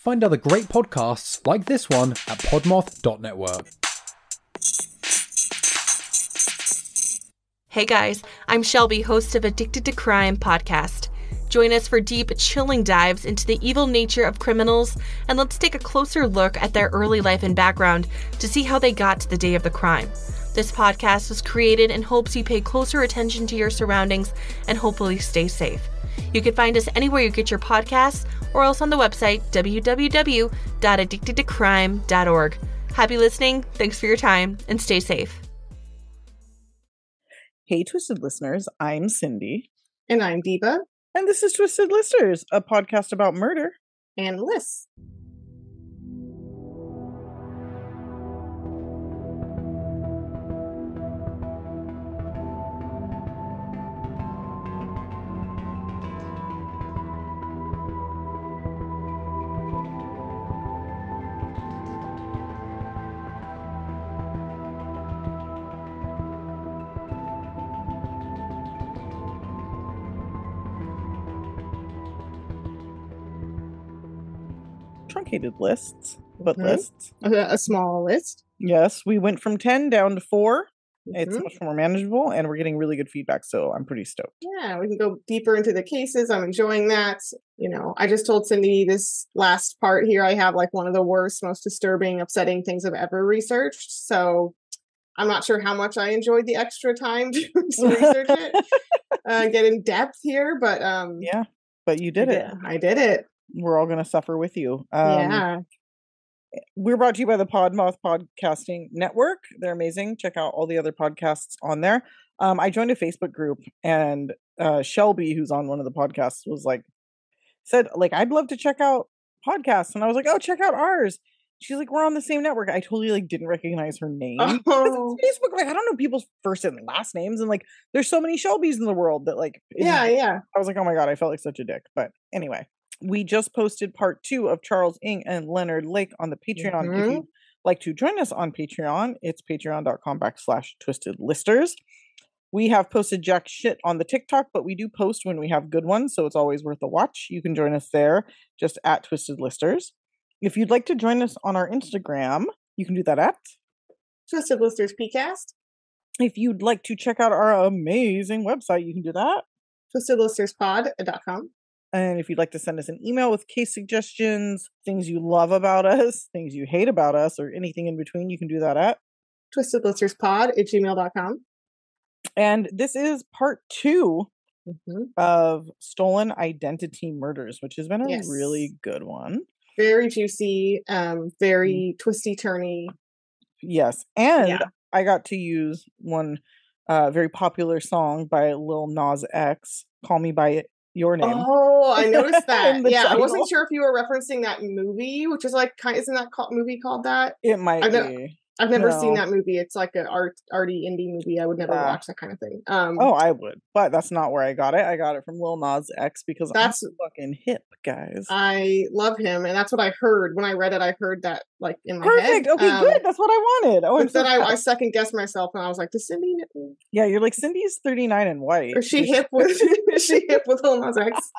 Find other great podcasts like this one at podmoth.network. Hey guys, I'm Shelby, host of Addicted to Crime podcast. Join us for deep, chilling dives into the evil nature of criminals, and let's take a closer look at their early life and background to see how they got to the day of the crime. This podcast was created in hopes you pay closer attention to your surroundings and hopefully stay safe. You can find us anywhere you get your podcasts or else on the website www.addictedtocrime.org. Happy listening, thanks for your time, and stay safe. Hey, Twisted listeners, I'm Cindy. And I'm Diva. And this is Twisted Listers, a podcast about murder And lists. truncated lists, but Mhm. lists. A small list. Yes, we went from 10 down to 4. It's Mhm. much more manageable, and we're getting really good feedback, so I'm pretty stoked. Yeah, we can go deeper into the cases. I'm enjoying that. You know, I just told Cindy this last part here, I have like one of the worst, most disturbing, upsetting things I've ever researched. So I'm not sure how much I enjoyed the extra time to research it, get in depth here, but Yeah, but you did it. I did it. We're all going to suffer with you. Yeah. We're brought to you by the Podmoth Podcasting Network. They're amazing. Check out all the other podcasts on there. I joined a Facebook group, and Shelby, who's on one of the podcasts, said, I'd love to check out podcasts. And I was like, oh, check out ours. She's like, we're on the same network. I totally didn't recognize her name. Oh. Facebook, I don't know people's first and last names. And there's so many Shelbys in the world that Yeah. I was like, oh my God, I felt like such a dick. But anyway. We just posted part 2 of Charles Ng and Leonard Lake on the Patreon. Mhm. If you'd like to join us on Patreon, it's patreon.com/twistedlisters. We have posted jack shit on the TikTok, but we do post when we have good ones, so it's always worth a watch. You can join us there, just at Twisted Listers. If you'd like to join us on our Instagram, you can do that at Twisted Listers PCast. If you'd like to check out our amazing website, you can do that. TwistedListersPod.com. And if you'd like to send us an email with case suggestions, things you love about us, things you hate about us, or anything in between, you can do that at TwistedListersPod@gmail.com. And this is part 2 Mm-hmm. of Stolen Identity Murders, which has been a Yes. really good one. Very juicy, very twisty-turny. Yes. And Yeah. I got to use one very popular song by Lil Nas X, Call Me By Your Name. Oh, I noticed that. In the Yeah, I wasn't title. sure if you were referencing that movie, which is isn't that movie called that? It might be. I've never seen No. that movie. It's like an arty indie movie. I would never watch that kind of thing. Oh, I would. But that's not where I got it. I got it from Lil Nas X because That's- I'm fucking hip, guys. I love him, and that's what I heard. When I read it, I heard that in my Perfect. head. Okay, good. That's what I wanted. Oh, I'm But so then I proud. second guessed myself, and I was like, "Does Cindy? Yeah, you're like, Cindy's 39 and white. Is she hip with? Is she hip with Lil Nas X?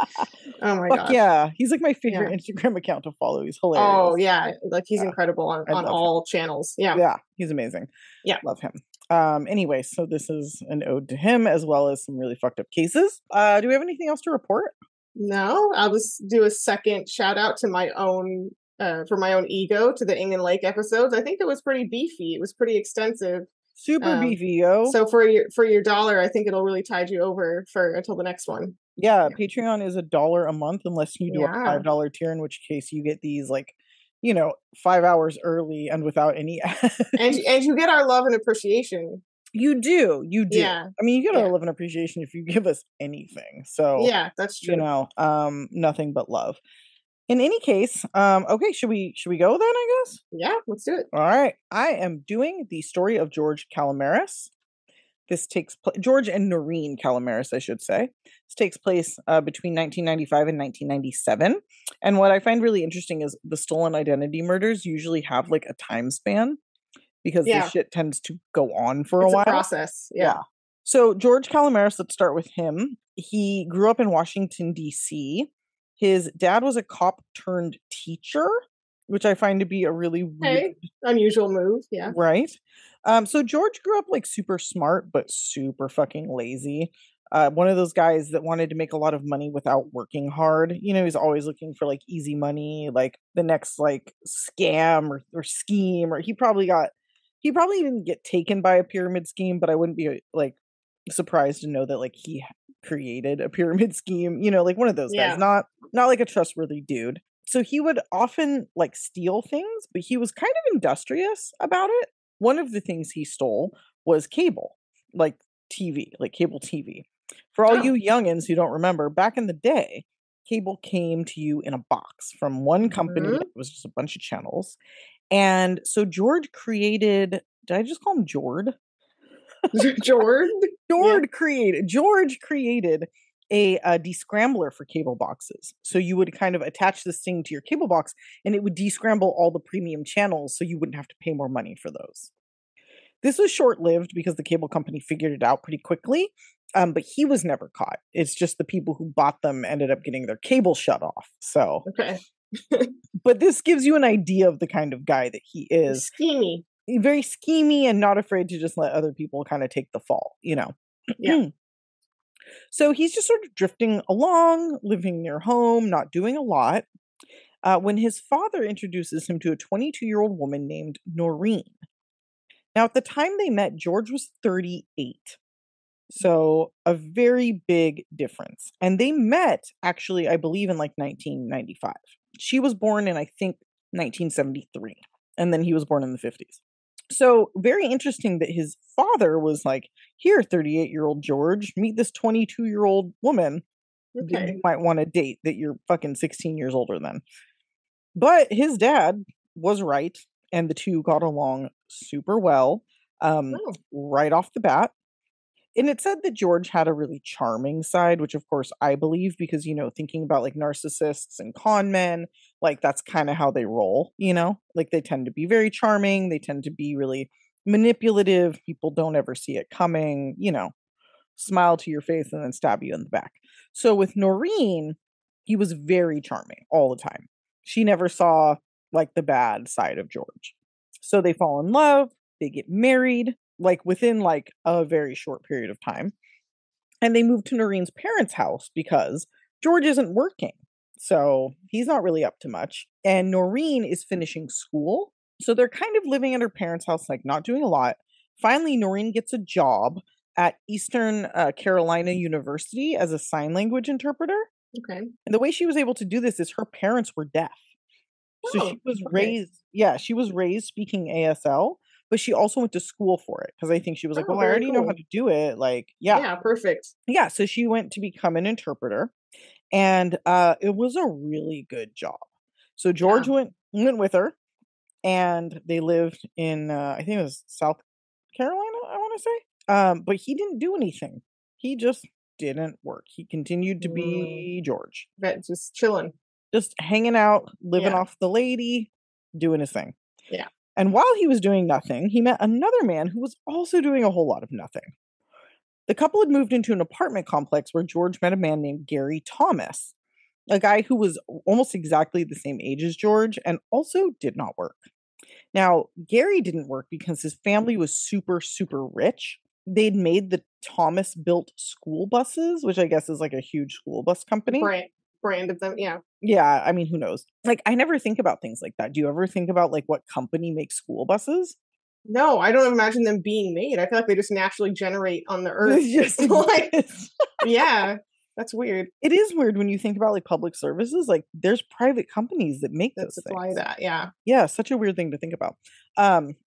Oh my Fuck gosh! yeah. He's like my favorite Instagram account to follow. He's hilarious. Oh yeah, he's Yeah. incredible I on love all channels. Yeah. Yeah, he's amazing. Yeah. Love him. Anyway, so this is an ode to him as well as some really fucked up cases. Do we have anything else to report? No, I'll just do a second shout out to my own for my own ego to the Ng and Lake episodes. I think it was pretty beefy. It was pretty extensive. Super beefy, yo. So for your $1, I think it'll really tide you over until the next one. Yeah, Patreon is $1 a month unless you do a Yeah. $5 tier, in which case you get these 5 hours early and without any ads. And you get our love and appreciation. You do. Yeah. I mean, you get Yeah. our love and appreciation if you give us anything. So Yeah, that's true. nothing but love. In any case, okay, should we go then, I guess? Yeah, let's do it. All right. I am doing the story of George Kalomeris. This takes place, George and Noreen Kalomeris, I should say. This takes place between 1995 and 1997. And what I find really interesting is the stolen identity murders usually have a time span because Yeah. this shit tends to go on for It's a while. process. Yeah. So George Kalomeris, let's start with him. He grew up in Washington, D.C. His dad was a cop turned teacher, which I find to be a really weird, unusual move. Yeah. Right. So George grew up like super smart, but super fucking lazy. One of those guys that wanted to make a lot of money without working hard. You know, he's always looking for like easy money, like the next like scam or scheme, or he probably didn't get taken by a pyramid scheme, but I wouldn't be like surprised to know that like he created a pyramid scheme, you know, like one of those guys, not like a trustworthy dude. So he would often like steal things, but he was kind of industrious about it. One of the things he stole was cable, like TV, like cable TV. For all you youngins who don't remember, back in the day, cable came to you in a box from one company. It was just a bunch of channels. And so George created, did I just call him Jord? George created a descrambler for cable boxes. So you would kind of attach this thing to your cable box and it would descramble all the premium channels so you wouldn't have to pay more money for those. This was short-lived because the cable company figured it out pretty quickly, but he was never caught. It's just the people who bought them ended up getting their cable shut off. So, okay. But this gives you an idea of the kind of guy that he is. Schemy. Very schemy and not afraid to just let other people kind of take the fall, you know? Yeah. So he's just sort of drifting along, living near home, not doing a lot, when his father introduces him to a 22-year-old woman named Noreen. Now, at the time they met, George was 38. So a very big difference. And they met, actually, I believe, in like 1995. She was born in, I think, 1973. And then he was born in the 50s. So very interesting that his father was like, here, 38-year-old George, meet this 22-year-old woman that you might want to date that you're fucking 16 years older than. But his dad was right. And the two got along super well right off the bat. And it said that George had a really charming side, which of course I believe because, you know, thinking about like narcissists and con men, like that's kind of how they roll, you know, like they tend to be very charming. They tend to be really manipulative. People don't ever see it coming, you know, smile to your face and then stab you in the back. So with Noreen, he was very charming all the time. She never saw like the bad side of George. So they fall in love, they get married, like within like a very short period of time. And they move to Noreen's parents' house because George isn't working. So he's not really up to much. And Noreen is finishing school. So they're kind of living at her parents' house, like not doing a lot. Finally, Noreen gets a job at Eastern Carolina University as a sign language interpreter. Okay. And the way she was able to do this is her parents were deaf. So she was raised speaking ASL, but she also went to school for it because I think she was like, well, I already know how to do it. Like, yeah, perfect. Yeah, so she went to become an interpreter, and it was a really good job. So George went with her, and they lived in I think it was South Carolina, I want to say. But he didn't do anything. He just didn't work. He continued to be George. But just chilling. Just hanging out, living off the lady, doing his thing. Yeah. And while he was doing nothing, he met another man who was also doing a whole lot of nothing. The couple had moved into an apartment complex where George met a man named Gary Thomas, a guy who was almost exactly the same age as George and also did not work. Now, Gary didn't work because his family was super, super rich. They'd made the Thomas built school buses, which I guess is like a huge school bus company. Brand of them, yeah. Yeah, I mean, who knows? Like, I never think about things like that. Do you ever think about like what company makes school buses? No, I don't imagine them being made. I feel like they just naturally generate on the earth. Just like, yeah, that's weird. It is weird when you think about like public services. Like, there's private companies that make that those supply things. That, yeah. Yeah, such a weird thing to think about.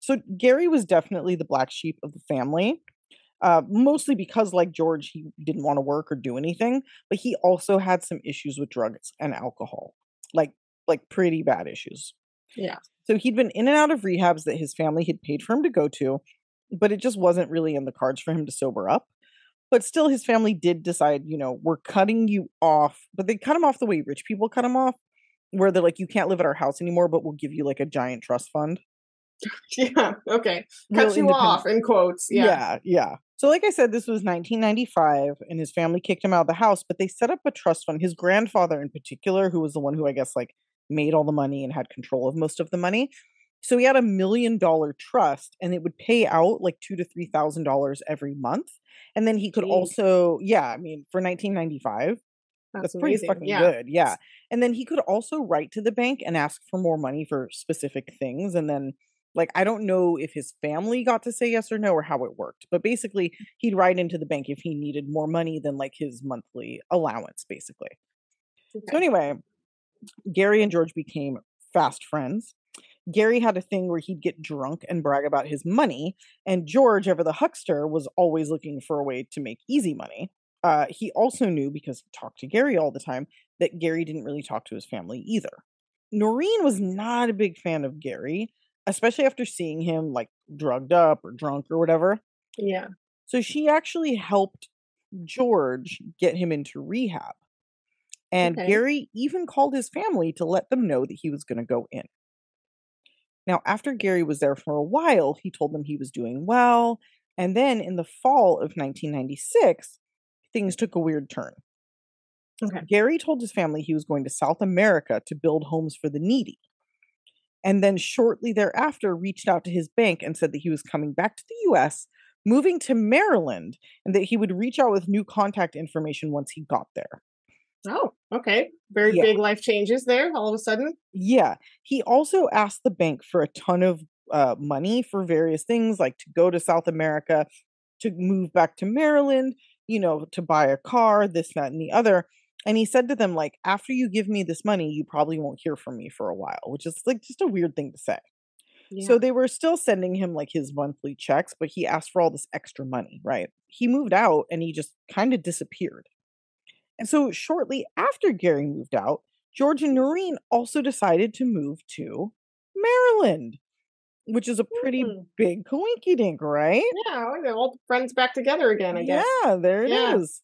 So Gary was definitely the black sheep of the family. Mostly because like George, he didn't want to work or do anything, but he also had some issues with drugs and alcohol, like pretty bad issues. Yeah. So he'd been in and out of rehabs that his family had paid for him to go to, but it just wasn't really in the cards for him to sober up. But still, his family did decide, you know, we're cutting you off, but they cut him off the way rich people cut him off, where they're like, you can't live at our house anymore, but we'll give you like a giant trust fund. Yeah. Okay. Cut you off in quotes. Yeah. Yeah. So like I said, this was 1995 and his family kicked him out of the house, but they set up a trust fund. His grandfather in particular, who was the one who I guess like made all the money and had control of most of the money. So he had $1 million trust and it would pay out like $2,000 to $3,000 every month. And then he could also, I mean, for 1995, that's pretty fucking good. Yeah. And then he could also write to the bank and ask for more money for specific things. And then like, I don't know if his family got to say yes or no or how it worked, but basically he'd write into the bank if he needed more money than like his monthly allowance, basically. Okay. So anyway, Gary and George became fast friends. Gary had a thing where he'd get drunk and brag about his money, and George, ever the huckster, was always looking for a way to make easy money. He also knew, because he talked to Gary all the time, that Gary didn't really talk to his family either. Noreen was not a big fan of Gary, especially after seeing him like drugged up or drunk or whatever. Yeah. So she actually helped George get him into rehab. And Gary even called his family to let them know that he was going to go in. Now, after Gary was there for a while, he told them he was doing well. And then in the fall of 1996, things took a weird turn. Okay. Gary told his family he was going to South America to build homes for the needy. And then shortly thereafter reached out to his bank and said that he was coming back to the US, moving to Maryland, and that he would reach out with new contact information once he got there. Oh, okay. Very big life changes there all of a sudden. Yeah. He also asked the bank for a ton of money for various things, like to go to South America, to move back to Maryland, you know, to buy a car, this, that, and the other. And he said to them, like, after you give me this money, you probably won't hear from me for a while, which is like just a weird thing to say. Yeah. So they were still sending him like his monthly checks, but he asked for all this extra money, right? He moved out and he just kind of disappeared. And so shortly after Gary moved out, George and Noreen also decided to move to Maryland, which is a pretty big coinkydink, right? Yeah, they're all friends back together again, I guess. Yeah, there it is.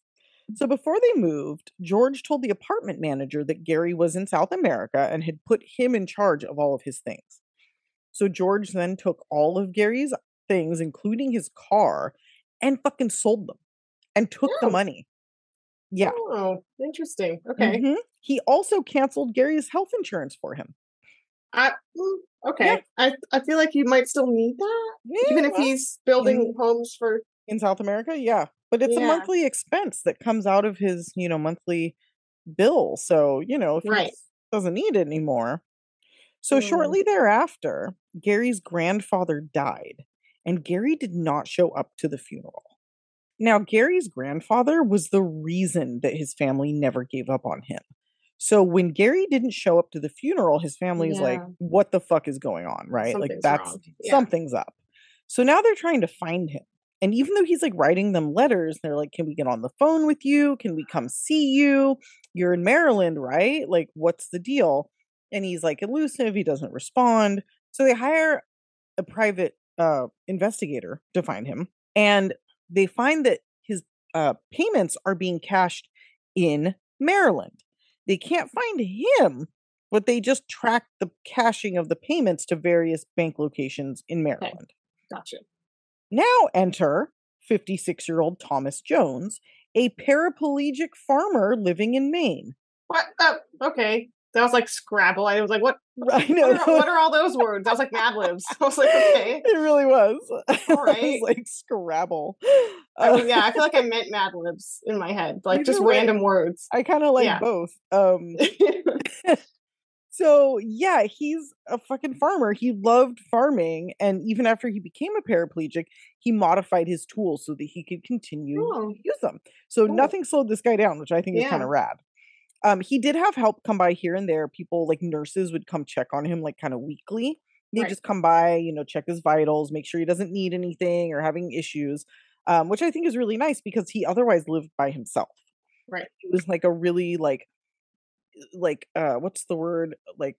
So before they moved, George told the apartment manager that Gary was in South America and had put him in charge of all of his things. So George then took all of Gary's things, including his car, and fucking sold them and took the money. Yeah. Oh, interesting. Okay. Mm-hmm. He also canceled Gary's health insurance for him. Okay. Yeah. I feel like you might still need that, even if he's building homes for in South America. Yeah, but it's a monthly expense that comes out of his, you know, monthly bill. So, you know, if he doesn't need it anymore. So shortly thereafter, Gary's grandfather died, and Gary did not show up to the funeral. Now, Gary's grandfather was the reason that his family never gave up on him. So when Gary didn't show up to the funeral, his family is like, what the fuck is going on, right? Something's like that's wrong. Something's up. So now they're trying to find him. And even though he's like writing them letters, they're like, can we get on the phone with you? Can we come see you? You're in Maryland, right? Like, what's the deal? And he's like elusive. He doesn't respond. So they hire a private investigator to find him. And they find that his payments are being cashed in Maryland. They can't find him, but they just track the cashing of the payments to various bank locations in Maryland. Okay. Gotcha. Now enter 56-year-old Thomas Jones, a paraplegic farmer living in Maine. What? Okay. That was like Scrabble. I was like, what? I know. What are all those words? I was like Mad Libs. I was like, okay. It really was. All right. It was like Scrabble. I mean, I feel like I meant Mad Libs in my head. Like just random words. I kind of like both. So yeah, he's a fucking farmer. He loved farming. And even after he became a paraplegic, he modified his tools so that he could continue to use them. So nothing slowed this guy down, which I think is kind of rad. He did have help come by here and there. People like nurses would come check on him like kind of weekly. They'd just come by, you know, check his vitals, make sure he doesn't need anything or having issues, which I think is really nice because he otherwise lived by himself. Right. He was like a really like what's the word? Like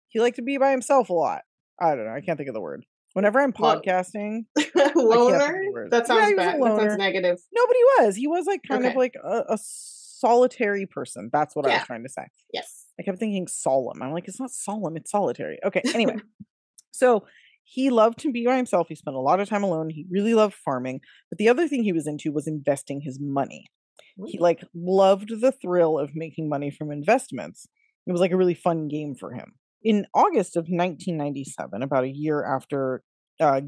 he liked to be by himself a lot. I don't know. I can't think of the word. Whenever I'm podcasting, loner. That sounds bad. That sounds negative. No, but he was. He was like kind of like a solitary person. That's what I was trying to say. Yes. I kept thinking solemn. I'm like, it's not solemn, it's solitary. Okay, anyway. So He loved to be by himself. He spent a lot of time alone. He really loved farming. But the other thing he was into was investing his money. He like loved the thrill of making money from investments. It was like a really fun game for him. In August of 1997, about a year after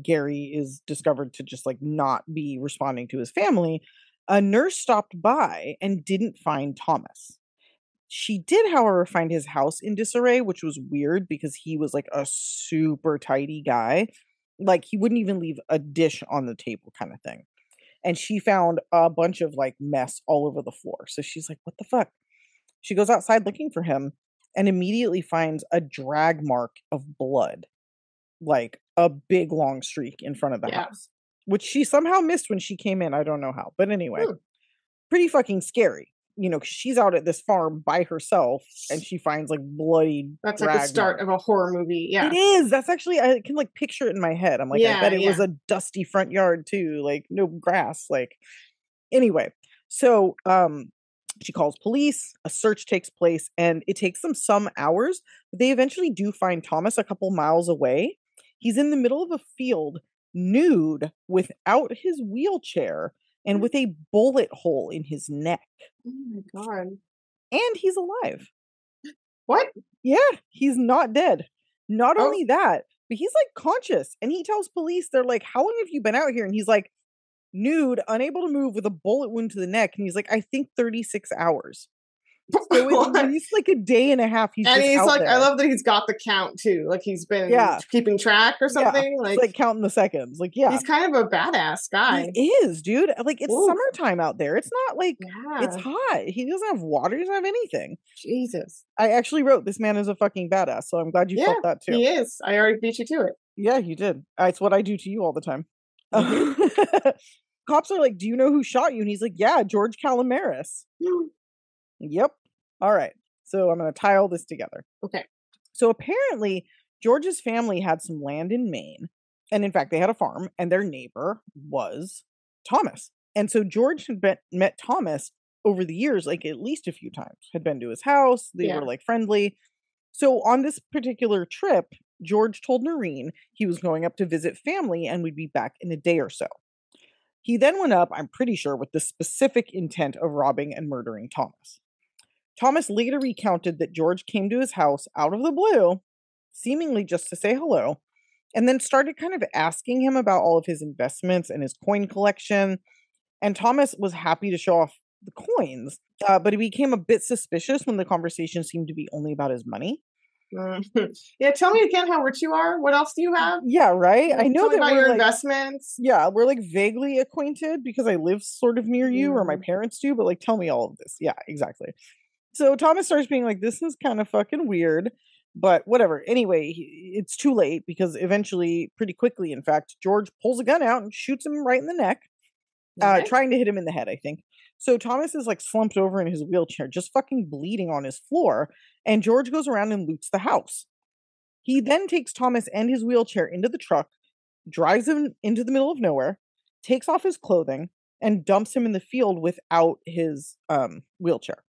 Gary is discovered to just like not be responding to his family, a nurse stopped by and didn't find Thomas. She did, however, find his house in disarray, which was weird because he was like a super tidy guy. Like he wouldn't even leave a dish on the table kind of thing. And she found a bunch of like mess all over the floor. So she's like, what the fuck? She goes outside looking for him and immediately finds a drag mark of blood, like a big long streak in front of the house, which she somehow missed when she came in. I don't know how, but anyway, pretty fucking scary. You know, 'cause she's out at this farm by herself and she finds like bloody. That's like the start of a horror movie. Yeah, it is. That's actually, I can like picture it in my head. I'm like, I bet it was a dusty front yard too, like no grass. Like, anyway, so she calls police. A search takes place, and it takes them some hours. But they eventually do find Thomas a couple miles away. He's in the middle of a field, nude, without his wheelchair, and with a bullet hole in his neck. Oh my god. And he's alive. What? Yeah, he's not dead. Not only that, but he's like conscious. And he tells police, they're like, how long have you been out here? And he's like, nude, unable to move with a bullet wound to the neck. And he's like, I think 36 hours. So at least like a day and a half. He's like, there. I love that he's got the count too. Like he's been keeping track or something. Yeah. Like, it's like counting the seconds. Like, yeah. He's kind of a badass guy. He is, dude. Like it's summertime out there. It's not like it's hot. He doesn't have water. He doesn't have anything. Jesus. I actually wrote, this man is a fucking badass. So I'm glad you felt that too. He is. I already beat you to it. Yeah, you did. It's what I do to you all the time. Cops are like, do you know who shot you? And he's like, yeah, George Kalomeris. Yep. All right. So I'm going to tie all this together. Okay. So apparently George's family had some land in Maine. And in fact, they had a farm, and their neighbor was Thomas. And so George had met Thomas over the years, like at least a few times, had been to his house. They were like friendly. So on this particular trip, George told Noreen he was going up to visit family and would be back in a day or so. He then went up, I'm pretty sure, with the specific intent of robbing and murdering Thomas. Thomas later recounted that George came to his house out of the blue, seemingly just to say hello, and then started kind of asking him about all of his investments and his coin collection. And Thomas was happy to show off the coins, but he became a bit suspicious when the conversation seemed to be only about his money. Yeah, tell me again how rich you are. What else do you have? Yeah, right. I know that about we're your like, investments. Yeah, we're like vaguely acquainted because I live sort of near you, or my parents do. But like, tell me all of this. Yeah, exactly. So Thomas starts being like, "This is kind of fucking weird," but whatever. Anyway, it's too late because eventually, pretty quickly, in fact, George pulls a gun out and shoots him right in the neck, trying to hit him in the head, I think. So Thomas is like slumped over in his wheelchair, just fucking bleeding on his floor. And George goes around and loots the house. He then takes Thomas and his wheelchair into the truck, drives him into the middle of nowhere, takes off his clothing, and dumps him in the field without his wheelchair.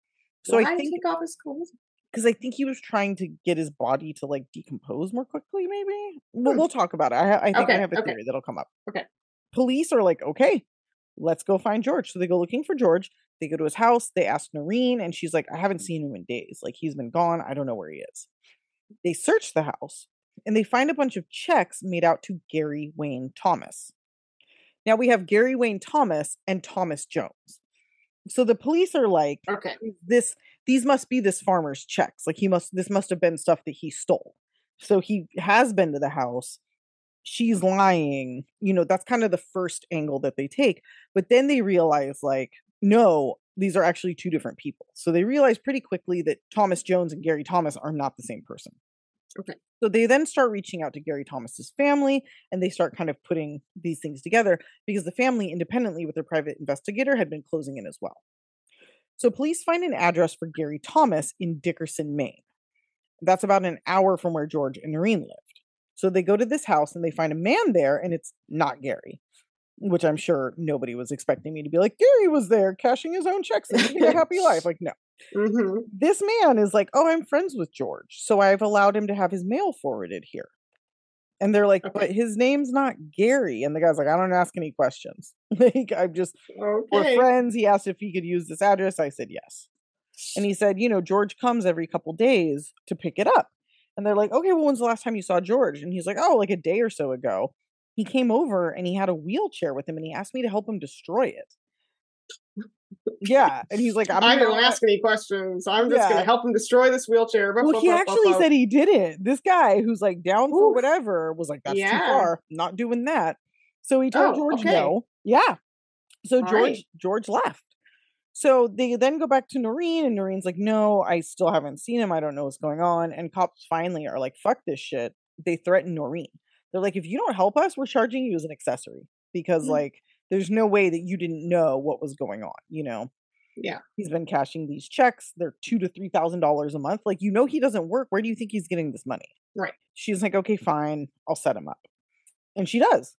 So Why I think take off his clothes? Because I think he was trying to get his body to like decompose more quickly, maybe. We'll talk about it. I think I have a theory that'll come up. Okay. Police are like, okay, let's go find George. So they go looking for George. They go to his house. They ask Noreen, and she's like, I haven't seen him in days. Like, he's been gone. I don't know where he is. They search the house, and they find a bunch of checks made out to Gary Wayne Thomas. Now we have Gary Wayne Thomas and Thomas Jones. So the police are like, okay, these must be this farmer's checks. Like this must have been stuff that he stole. So he has been to the house. She's lying. You know, that's kind of the first angle that they take. But then they realize like, no, these are actually two different people. So they realize pretty quickly that Thomas Jones and Gary Thomas are not the same person. Okay. So they then start reaching out to Gary Thomas's family, and they start kind of putting these things together because the family, independently with their private investigator, had been closing in as well. So police find an address for Gary Thomas in Dickerson, Maine. That's about an hour from where George and Noreen lived. So they go to this house and they find a man there, and it's not Gary, which I'm sure nobody was expecting me to be like, Gary was there cashing his own checks and living a happy life. Like, no. Mm-hmm. This man is like, oh, I'm friends with George, so I've allowed him to have his mail forwarded here. And they're like, Okay. but his name's not Gary. And the guy's like, I don't ask any questions. Like, we're friends. He asked if he could use this address. I said yes. And he said, George comes every couple days to pick it up. And they're like, okay, well, when's the last time you saw George? And he's like, oh, like a day or so ago. He came over and he had a wheelchair with him and he asked me to help him destroy it. Yeah. And he's like, I don't ask any questions. I'm just going to help him destroy this wheelchair. Well, he actually said he didn't. This guy who's like down for whatever was like, that's too far. Not doing that. So he told George no. Yeah. So George left. So they then go back to Noreen and Noreen's like, no, I still haven't seen him. I don't know what's going on. And cops finally are like, fuck this shit. They threaten Noreen. They're like, if you don't help us, we're charging you as an accessory because like, there's no way that you didn't know what was going on, Yeah. He's been cashing these checks. They're $2,000 to $3,000 a month. Like, he doesn't work. Where do you think he's getting this money? Right. She's like, okay, fine. I'll set him up. And she does.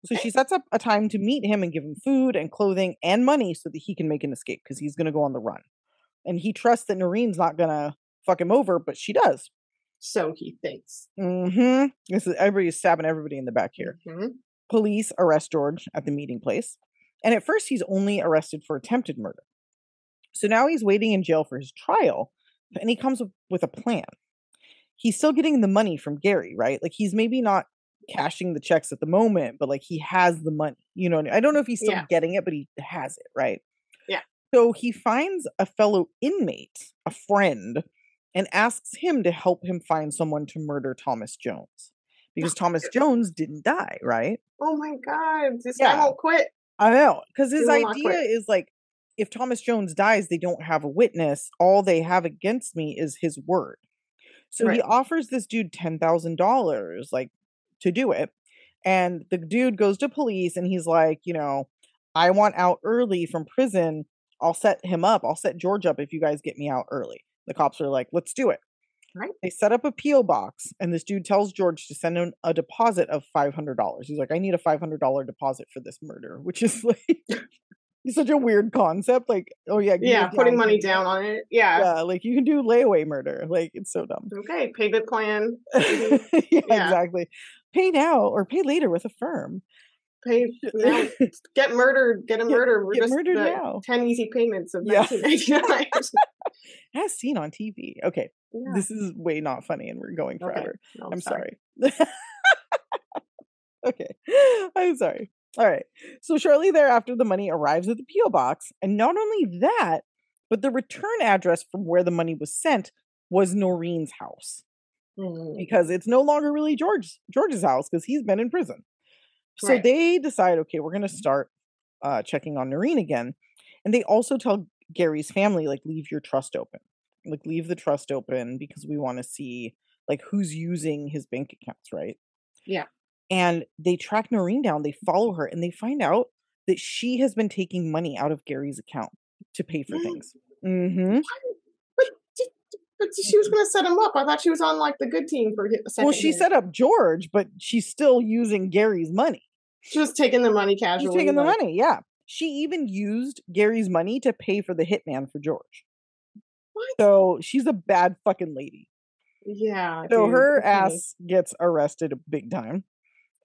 So she sets up a time to meet him and give him food and clothing and money so that he can make an escape because he's going to go on the run. And he trusts that Noreen's not going to fuck him over, but she does. So he thinks. Everybody's stabbing everybody in the back here. Police arrest George at the meeting place. And at first he's only arrested for attempted murder. So now he's waiting in jail for his trial. And he comes up with a plan. He's still getting the money from Gary, right? Like he's maybe not cashing the checks at the moment, but like he has the money. I don't know if he's still getting it, but he has it, right? Yeah. So he finds a fellow inmate, a friend, and asks him to help him find someone to murder Thomas Jones. Because Thomas Jones didn't die, right? Oh my God. This guy won't quit. I know. Because his idea is like, if Thomas Jones dies, they don't have a witness. All they have against me is his word. So he offers this dude $10,000, like, to do it. And the dude goes to police and he's like, I want out early from prison. I'll set him up. I'll set George up if you guys get me out early. The cops are like, let's do it. Right. They set up a P.O. box and this dude tells George to send him a deposit of $500. He's like, I need a $500 deposit for this murder, which is like such a weird concept. Like, oh yeah. Putting money down on it. Yeah. Yeah. Like you can do layaway murder. Like it's so dumb. Okay. Payment plan. Exactly. Pay now or pay later with a firm. Pay now. Get murdered. Get a murder. We're get just murdered now. 10 easy payments of $19.99. As seen on TV. Okay. Yeah. This is way not funny and we're going forever. No, I'm sorry. Okay. I'm sorry. All right. So shortly thereafter, the money arrives at the P.O. box. And not only that, but the return address from where the money was sent was Noreen's house. Because it's no longer really George's house because he's been in prison. So they decide, okay, we're going to start checking on Noreen again. And they also tell Gary's family, like, leave your trust open. Like, leave the trust open because we want to see, like, who's using his bank accounts, right? Yeah. And they track Noreen down. They follow her and they find out that she has been taking money out of Gary's account to pay for things. But she was going to set him up. I thought she was on, like, the good team for a second. Well, she set up George, but she's still using Gary's money. She was taking the money casually. She's taking the money, yeah. She even used Gary's money to pay for the hitman for George. What? So she's a bad fucking lady. Yeah. So her ass gets arrested big time.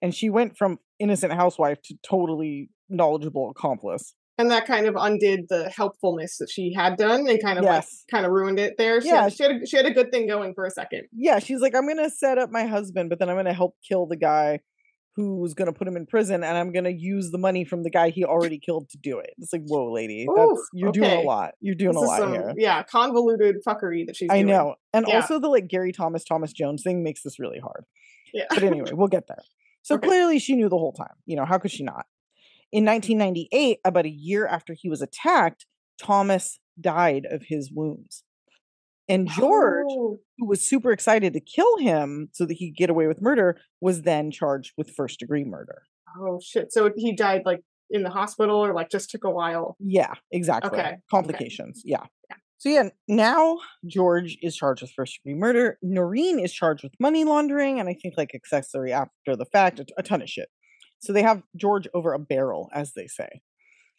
And she went from innocent housewife to totally knowledgeable accomplice. And that kind of undid the helpfulness that she had done and kind of kind of ruined it there. She had a good thing going for a second. Yeah, she's like, I'm going to set up my husband, but then I'm going to help kill the guy who's going to put him in prison, and I'm going to use the money from the guy he already killed to do it. It's like, whoa, lady, you're doing a lot. You're doing a lot here. Yeah, convoluted fuckery that she's doing. I know. And also the like Gary Thomas Jones thing makes this really hard. Yeah. But anyway, we'll get there. So clearly she knew the whole time. How could she not? In 1998, about a year after he was attacked, Thomas died of his wounds. And George, who was super excited to kill him so that he could get away with murder, was then charged with first-degree murder. Oh, shit. So he died, like, in the hospital or, like, just took a while? Yeah, exactly. Okay. Complications. Okay. Yeah. So, now George is charged with first-degree murder. Noreen is charged with money laundering and I think, like, accessory after the fact, a ton of shit. So they have George over a barrel, as they say.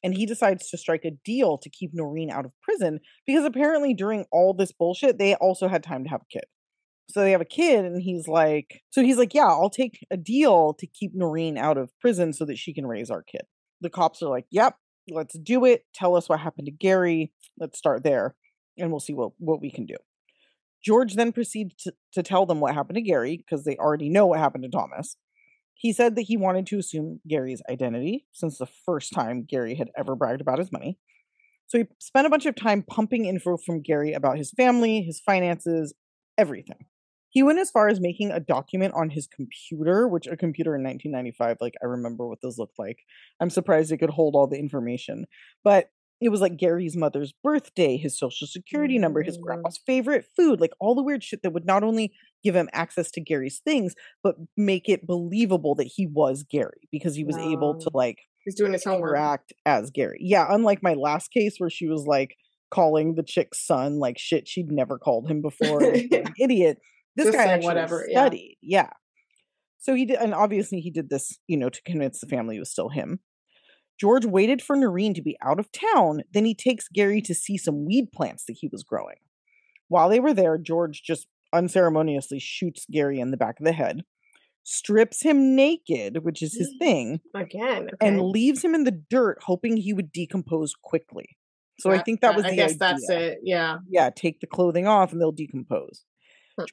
And he decides to strike a deal to keep Noreen out of prison because apparently during all this bullshit, they also had time to have a kid. So they have a kid, and he's like, yeah, I'll take a deal to keep Noreen out of prison so that she can raise our kid. The cops are like, yep, let's do it. Tell us what happened to Gary. Let's start there, and we'll see what we can do. George then proceeds to tell them what happened to Gary, because they already know what happened to Thomas. He said that he wanted to assume Gary's identity, since the first time Gary had ever bragged about his money. So he spent a bunch of time pumping info from Gary about his family, his finances, everything. He went as far as making a document on his computer, which a computer in 1995, like, I remember what those looked like. I'm surprised it could hold all the information. But it was like Gary's mother's birthday, his social security number, his grandpa's favorite food, like all the weird shit that would not only give him access to Gary's things, but make it believable that he was Gary, because he was able to, like, he's doing his homework, interact as Gary. Yeah, unlike my last case where she was like calling the chick's son like shit she'd never called him before, an idiot. This just guy saying actually whatever. studied. Yeah. So he did, and obviously he did this, to convince the family it was still him. George waited for Noreen to be out of town. Then he takes Gary to see some weed plants that he was growing. While they were there, George just unceremoniously shoots Gary in the back of the head, strips him naked, which is his thing, again, and leaves him in the dirt, hoping he would decompose quickly. So I think that was the idea. I guess that's it. Yeah. Yeah, take the clothing off and they'll decompose.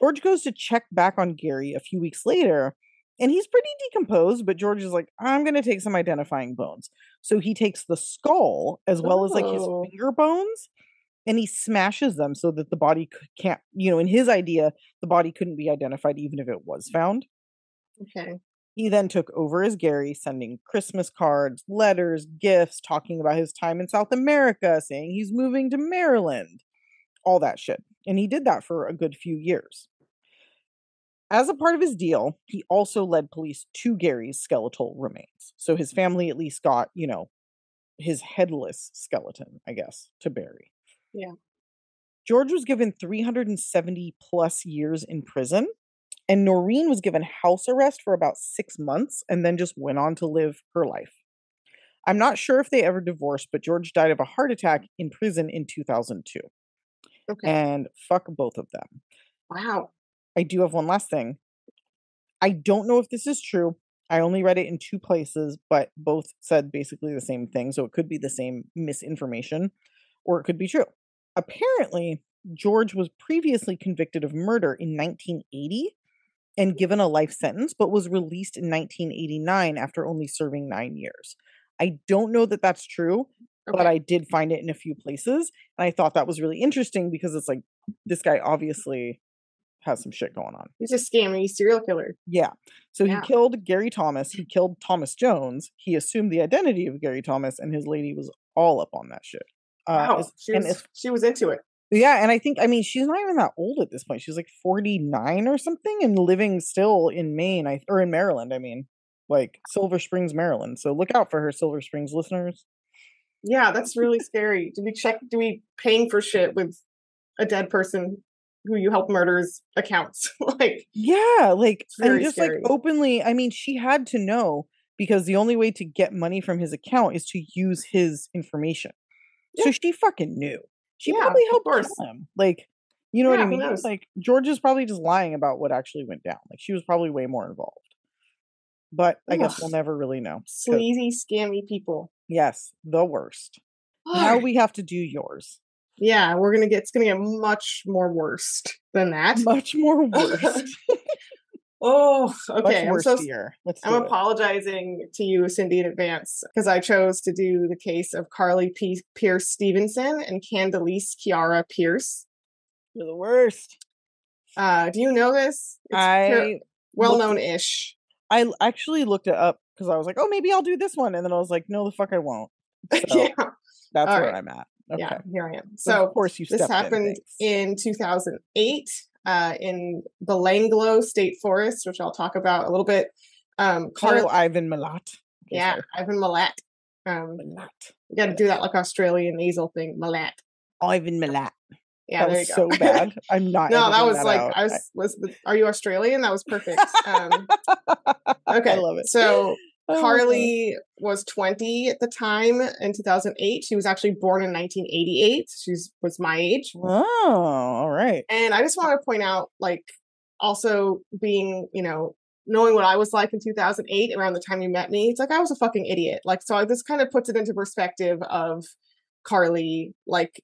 George goes to check back on Gary a few weeks later, and he's pretty decomposed, but George is like, I'm going to take some identifying bones. So he takes the skull as well as like his finger bones, and he smashes them so that the body can't, in his idea, the body couldn't be identified even if it was found. Okay. He then took over as Gary, sending Christmas cards, letters, gifts, talking about his time in South America, saying he's moving to Maryland, all that shit. And he did that for a good few years. As a part of his deal, he also led police to Gary's skeletal remains. So his family at least got, his headless skeleton, I guess, to bury. Yeah. George was given 370 plus years in prison, and Noreen was given house arrest for about 6 months and then just went on to live her life. I'm not sure if they ever divorced, but George died of a heart attack in prison in 2002. Okay. And fuck both of them. Wow. I do have one last thing. I don't know if this is true. I only read it in 2 places, but both said basically the same thing. So it could be the same misinformation, or it could be true. Apparently, George was previously convicted of murder in 1980 and given a life sentence, but was released in 1989 after only serving 9 years. I don't know that that's true, but I did find it in a few places. And I thought that was really interesting because it's like, this guy obviously has some shit going on. He's a scammy serial killer. Yeah. So he killed Gary Thomas. He killed Thomas Jones. He assumed the identity of Gary Thomas, and his lady was all up on that shit. Wow. She was into it. Yeah. And I think, she's not even that old at this point. She's like 49 or something and living still in Maine, or in Maryland. Like Silver Springs, Maryland. So look out for her, Silver Springs listeners. Yeah, that's really scary. Do we paying for shit with a dead person who you help murder's accounts? Yeah, and just scary. Like openly, she had to know, because the only way to get money from his account is to use his information. Yeah. So she fucking knew. She probably helped kill him. You know what I mean? George is probably just lying about what actually went down. She was probably way more involved. But I guess we'll never really know. Sleazy, scammy people. Yes, the worst. Now we have to do yours. Yeah, it's gonna get much more worst than that. Much more worst. Oh, okay. I'm apologizing to you, Cindy, in advance, because I chose to do the case of Karlie Pearce-Stevenson and Khandalyce Kiara Pearce. You're the worst. Do you know this? It's well-known-ish. I actually looked it up because I was like, oh, maybe I'll do this one. And then I was like, no, the fuck I won't. So that's where I'm at. Okay. Yeah, here I am. So of course this happened in 2008 in Belanglo State Forest, which I'll talk about a little bit. Ivan Milat. Okay, yeah, sorry. Ivan Milat. Milat. You got to do that like Australian nasal thing, Milat. Ivan Milat. Yeah, that was so bad. I'm not. No, that was like are you Australian? That was perfect. Okay, I love it. So Karlie was 20 at the time in 2008. She was actually born in 1988. She was my age. Oh, all right. And I just want to point out, also being, knowing what I was like in 2008 around the time you met me, it's like I was a fucking idiot. Like, so this kind of puts it into perspective of Karlie, like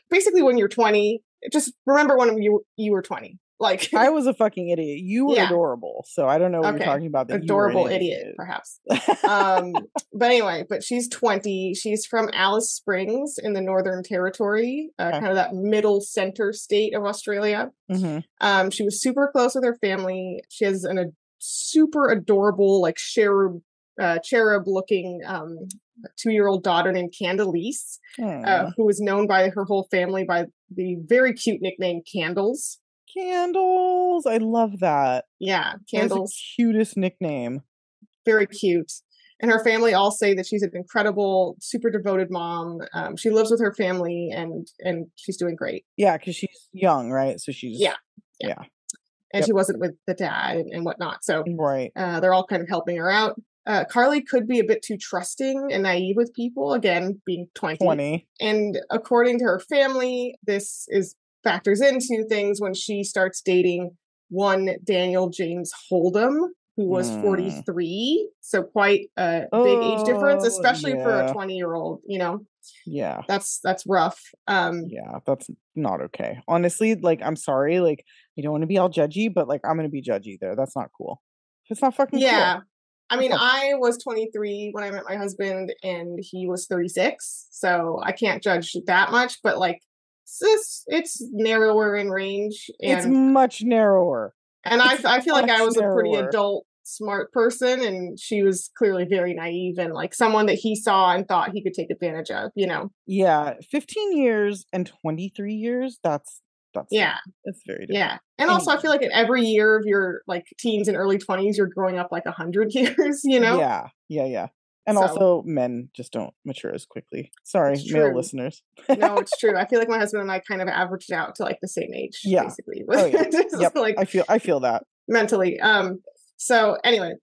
basically when you're 20, just remember when you were 20. Like I was a fucking idiot. You were adorable. So I don't know what you're talking about. That adorable idiot, perhaps. But anyway, she's 20. She's from Alice Springs in the Northern Territory, kind of that middle center state of Australia. Mm-hmm. She was super close with her family. She has a super adorable, like cherub looking 2-year-old daughter named Khandalyce, who is known by her whole family by the very cute nickname Candles. Candles. I love that. Yeah, Candles. That's the cutest nickname. Very cute. And her family all say that she's an incredible, super devoted mom. She lives with her family and she's doing great. Yeah, because she's young, right? So she's yeah. And she wasn't with the dad and whatnot. So right. They're all kind of helping her out. Karlie could be a bit too trusting and naive with people, again, being 20. And according to her family, this factors into things when she starts dating one Daniel James Hold'em, who was 43. So quite a big age difference, especially for a 20-year-old, Yeah. That's rough. Yeah, that's not okay. Honestly, like, I'm sorry, like, I don't want to be all judgy, but like, I'm going to be judgy there. That's not cool. It's not fucking cool. I mean, I was 23 when I met my husband and he was 36. So I can't judge that much, but like, it's narrower in range. And it's much narrower. And I feel like I was a pretty adult, smart person, and she was clearly very naive and like someone that he saw and thought he could take advantage of, Yeah, 15 years and 23 years, that's it's very different. Yeah. And also I feel like in every year of your like teens and early 20s, you're growing up like 100 years, Yeah. And also men just don't mature as quickly. Sorry, male listeners. No, it's true. I feel like my husband and I kind of averaged out to like the same age, basically. Oh, yeah. Yep. Like, I feel that. Mentally. So anyway,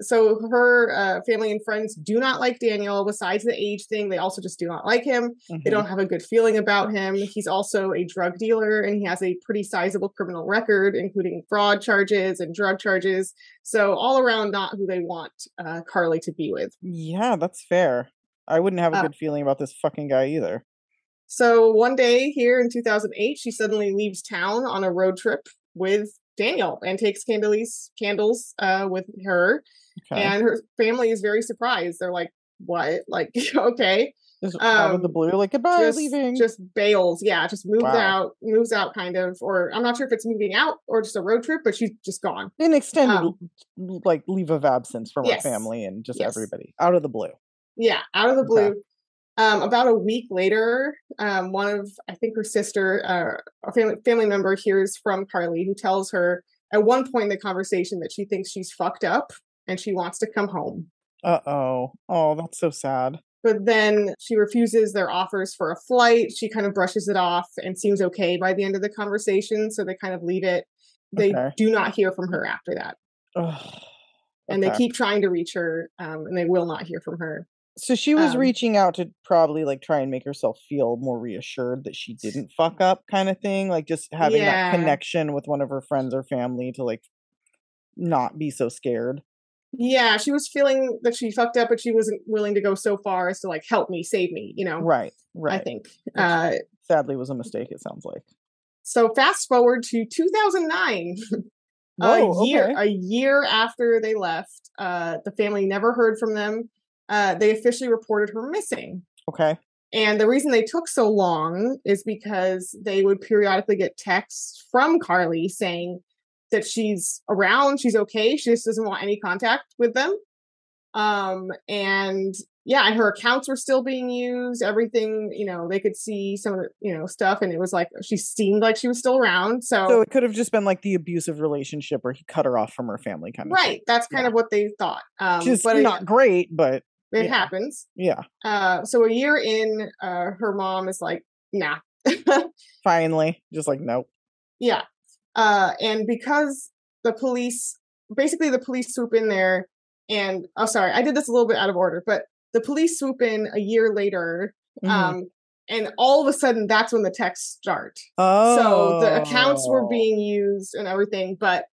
so her family and friends do not like Daniel. Besides the age thing, they also just do not like him. Mm-hmm. They don't have a good feeling about him. He's also a drug dealer, and he has a pretty sizable criminal record, including fraud charges and drug charges. So all around, not who they want Karlie to be with. Yeah, that's fair. I wouldn't have a good feeling about this fucking guy either. So one day here in 2008, she suddenly leaves town on a road trip with Daniel and takes Candles with her. Okay. And her family is very surprised. They're like, what? Like, okay. Just out of the blue, like, goodbye, leaving. Just bails. Yeah, just moves out kind of. Or I'm not sure if it's moving out or just a road trip, but she's just gone. An extended like leave of absence from her family and just everybody. Out of the blue. Yeah, out of the blue. Okay. About a week later, one of, I think her sister, a family member hears from Karlie, who tells her at one point in the conversation that she thinks she's fucked up and she wants to come home. Uh-oh. Oh, that's so sad. But then she refuses their offers for a flight. She kind of brushes it off and seems okay by the end of the conversation. So they kind of leave it. They do not hear from her after that. And they keep trying to reach her, and they will not hear from her. So she was reaching out to probably like try and make herself feel more reassured that she didn't fuck up, kind of thing. Like just having that connection with one of her friends or family to like not be so scared. Yeah, she was feeling that she fucked up, but she wasn't willing to go so far as to like help me, save me, Right. I think. Which sadly was a mistake, it sounds like. So fast forward to 2009. A year after they left, the family never heard from them. They officially reported her missing. Okay. And the reason they took so long is because they would periodically get texts from Karlie saying that she's around, she's okay, she just doesn't want any contact with them. And her accounts were still being used, everything, they could see some of the, stuff, and it was like, she seemed like she was still around. So it could have just been like the abusive relationship where he cut her off from her family kind of right. thing. That's kind of what they thought. Just but not great, but it happens. Yeah. So a year in, her mom is like, nah. Finally. Just like, nope. Yeah. And because the police swoop in there and, I did this a little bit out of order, but the police swoop in a year later, And all of a sudden, that's when the texts start. Oh. So the accounts were being used and everything, but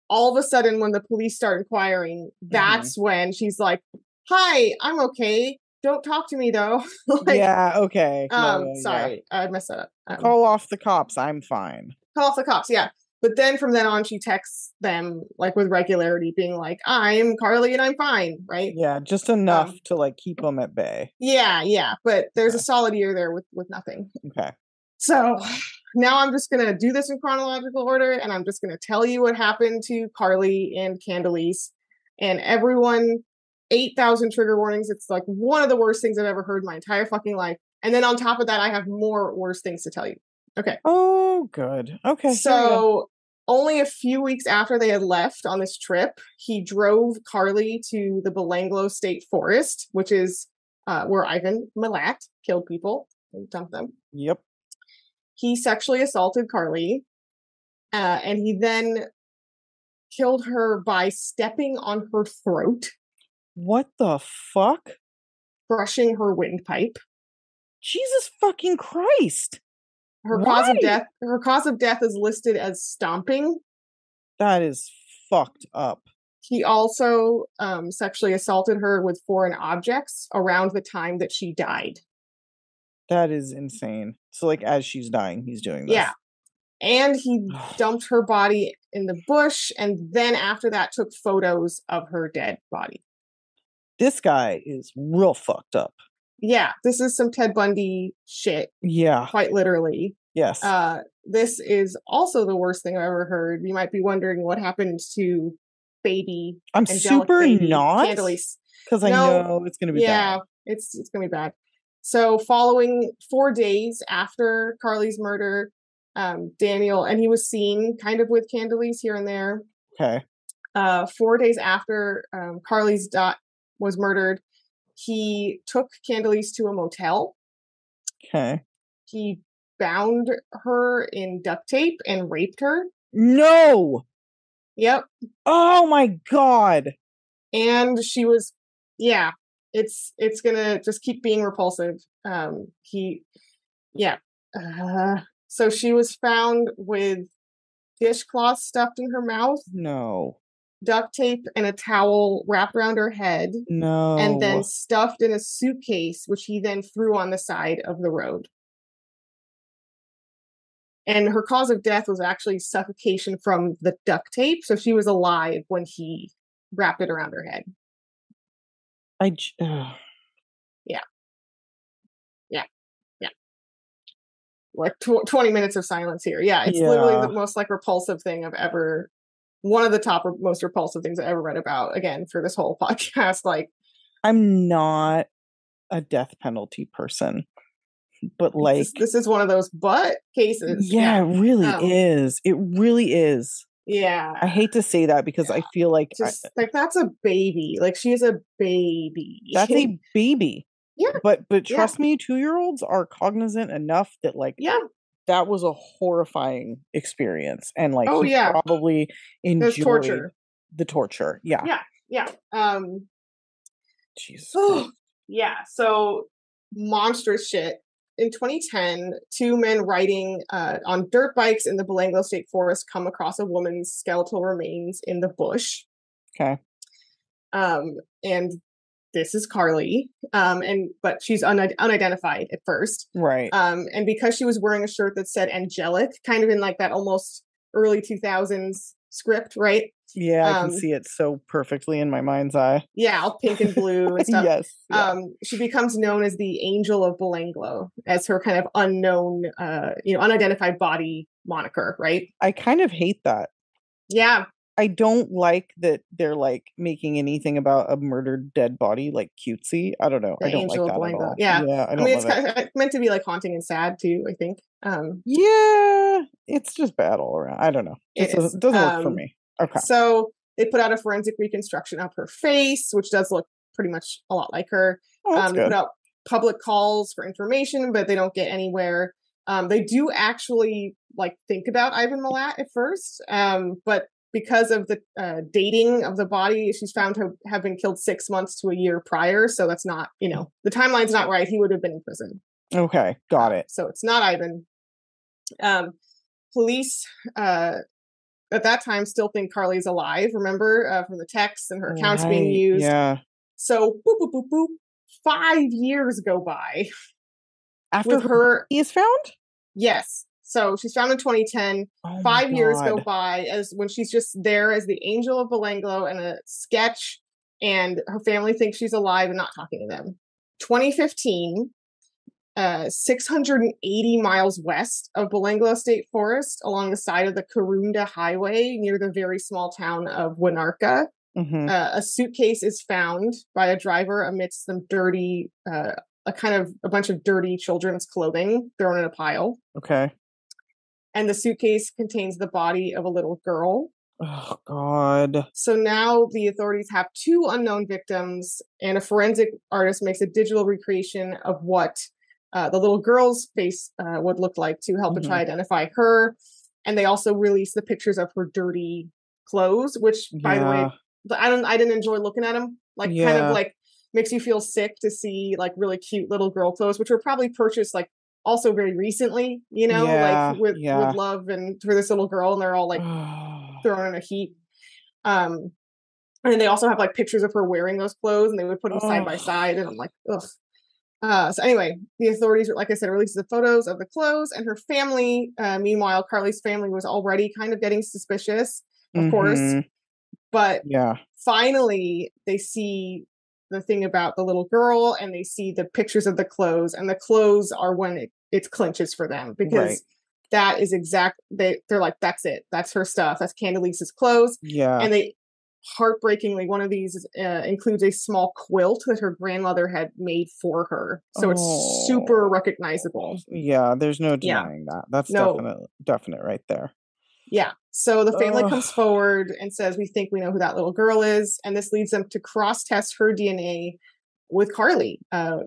all of a sudden, when the police start inquiring, that's when she's like, "Hi, I'm okay. Don't talk to me though." Yeah, okay. Sorry, I messed that up. Call off the cops. I'm fine. Call off the cops, yeah. But then from then on, she texts them like with regularity, being like, "I'm Karlie and I'm fine," right? Yeah, just enough to like keep them at bay. Yeah. But there's a solid year there with nothing. Okay. So now I'm just gonna do this in chronological order, and I'm just gonna tell you what happened to Karlie and Khandalyce, and everyone. 8,000 trigger warnings. It's like one of the worst things I've ever heard in my entire fucking life. And then on top of that, I have more worse things to tell you. Okay. Oh, good. Okay. So only a few weeks after they had left on this trip, he drove Karlie to the Belanglo State Forest, which is where Ivan Milat killed people and dumped them. Yep. He sexually assaulted Karlie, and he then killed her by stepping on her throat. What the fuck? Brushing her windpipe. Jesus fucking Christ. Her cause of death is listed as stomping. That is fucked up. He also sexually assaulted her with foreign objects around the time that she died. That is insane. So like as she's dying, he's doing this. Yeah. And he dumped her body in the bush, and then after that took photos of her dead body. This guy is real fucked up. Yeah, this is some Ted Bundy shit. Yeah. Quite literally. Yes. This is also the worst thing I've ever heard. You might be wondering what happened to baby. I'm super baby, not. Khandalyce. Because I know it's going to be bad. Yeah, it's going to be bad. So following 4 days after Karlie's murder, Daniel, and he was seen kind of with Khandalyce here and there. Okay. 4 days after Karlie's was murdered, he took Khandalyce to a motel. Okay. He bound her in duct tape and raped her. No. Yep. Oh my God. And she was, it's gonna just keep being repulsive. So she was found with dishcloths stuffed in her mouth. No. Duct tape and a towel wrapped around her head. No. And then stuffed in a suitcase, which he then threw on the side of the road. And her cause of death was actually suffocation from the duct tape. So she was alive when he wrapped it around her head. Yeah. Like 20 minutes of silence here. Yeah, it's literally the most like repulsive thing I've ever... One of the top most repulsive things I ever read about, again, for this whole podcast. Like, I'm not a death penalty person, but like... This is one of those butt cases. Yeah, it really is. It really is. Yeah. I hate to say that because I feel like... that's a baby. Like, she is a baby. That's a baby. Yeah. But trust me, 2-year-olds are cognizant enough that like... Yeah. That was a horrifying experience, and like probably enjoyed torture. The torture. Yeah. Jesus. Yeah. So monstrous shit. In 2010, 2 men riding on dirt bikes in the Belanglo State Forest come across a woman's skeletal remains in the bush. Okay. And this is Karlie, but she's unidentified at first. Right. And because she was wearing a shirt that said angelic, kind of in like that almost early 2000s script, right? Yeah, I can see it so perfectly in my mind's eye. Yeah, all pink and blue and stuff. Yes. Yeah. She becomes known as the Angel of Belanglo, as her kind of unknown, unidentified body moniker, right? I kind of hate that. Yeah. I don't like that they're like making anything about a murdered dead body like cutesy. I don't know. I don't like that at all. Yeah. I mean, it's kind of meant to be like haunting and sad too, I think. Yeah, it's just bad all around. I don't know. It doesn't work for me. Okay. So they put out a forensic reconstruction of her face, which does look pretty much a lot like her. They put out public calls for information, but they don't get anywhere. They do actually like think about Ivan Milat at first, but because of the dating of the body, she's found to have been killed 6 months to a year prior. So that's not, the timeline's not right. He would have been in prison. Okay, got it. So it's not Ivan. Police at that time still think Karlie's alive, remember, from the texts and her accounts being used. Yeah. So, boop, boop, boop, boop. 5 years go by. After her body is found? Yes. So she's found in 2010. Oh 5 years go by as when she's just there as the angel of Belanglo and a sketch, and her family thinks she's alive and not talking to them. 2015, 680 miles west of Belanglo State Forest, along the side of the Karunda Highway near the very small town of Winarka, a suitcase is found by a driver amidst some dirty, a bunch of dirty children's clothing thrown in a pile. Okay. And the suitcase contains the body of a little girl. Oh, God. So now the authorities have 2 unknown victims, and a forensic artist makes a digital recreation of what the little girl's face would look like to help to try to identify her. And they also release the pictures of her dirty clothes, which, by the way, I didn't enjoy looking at them. Like, kind of like makes you feel sick to see like really cute little girl clothes, which were probably purchased like also very recently, you know, like with love and for this little girl, and they're all like thrown in a heap. And they also have like pictures of her wearing those clothes, and they would put them side by side, and I'm like, ugh. So anyway, the authorities, like I said, released the photos of the clothes, and her family, meanwhile, Karlie's family was already kind of getting suspicious, of course. But finally, they see the thing about the little girl, and they see the pictures of the clothes, and the clothes are when it clinches for them, because that is they're like, that's it. That's her stuff. That's Khandalyce's clothes. Yeah. And they, heartbreakingly, one of these includes a small quilt that her grandmother had made for her. So it's super recognizable. Yeah, there's no denying that. That's definite right there. Yeah. So the family comes forward and says, we think we know who that little girl is. And this leads them to cross-test her DNA with Karlie.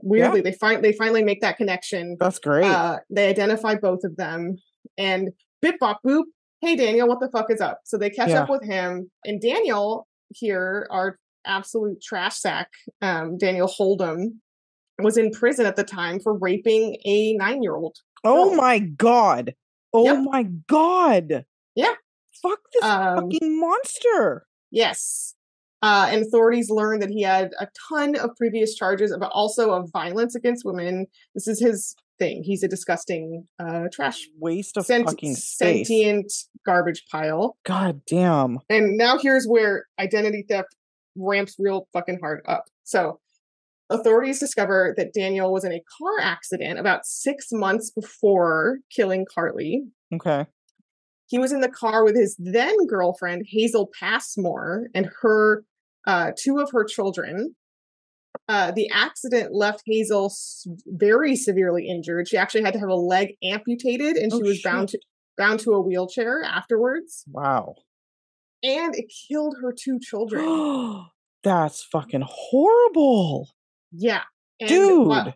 Weirdly, they finally make that connection. That's great. They identify both of them. And bip bop boop. Hey, Daniel, what the fuck is up? So they catch up with him. And Daniel here, our absolute trash sack, Daniel Hold'em, was in prison at the time for raping a 9-year-old. Oh my God. Oh my God. Yeah. Fuck this fucking monster. Yes. And authorities learned that he had a ton of previous charges, but also of violence against women. This is his thing. He's a disgusting trash waste of fucking space. Sentient garbage pile. God damn. And now here's where identity theft ramps real fucking hard up. So authorities discover that Daniel was in a car accident about 6 months before killing Karlie. Okay. He was in the car with his then girlfriend, Hazel Passmore, and her 2 of her children. The accident left Hazel very severely injured. She actually had to have a leg amputated, and she was bound to a wheelchair afterwards. Wow. And it killed her 2 children. That's fucking horrible. Yeah. And dude.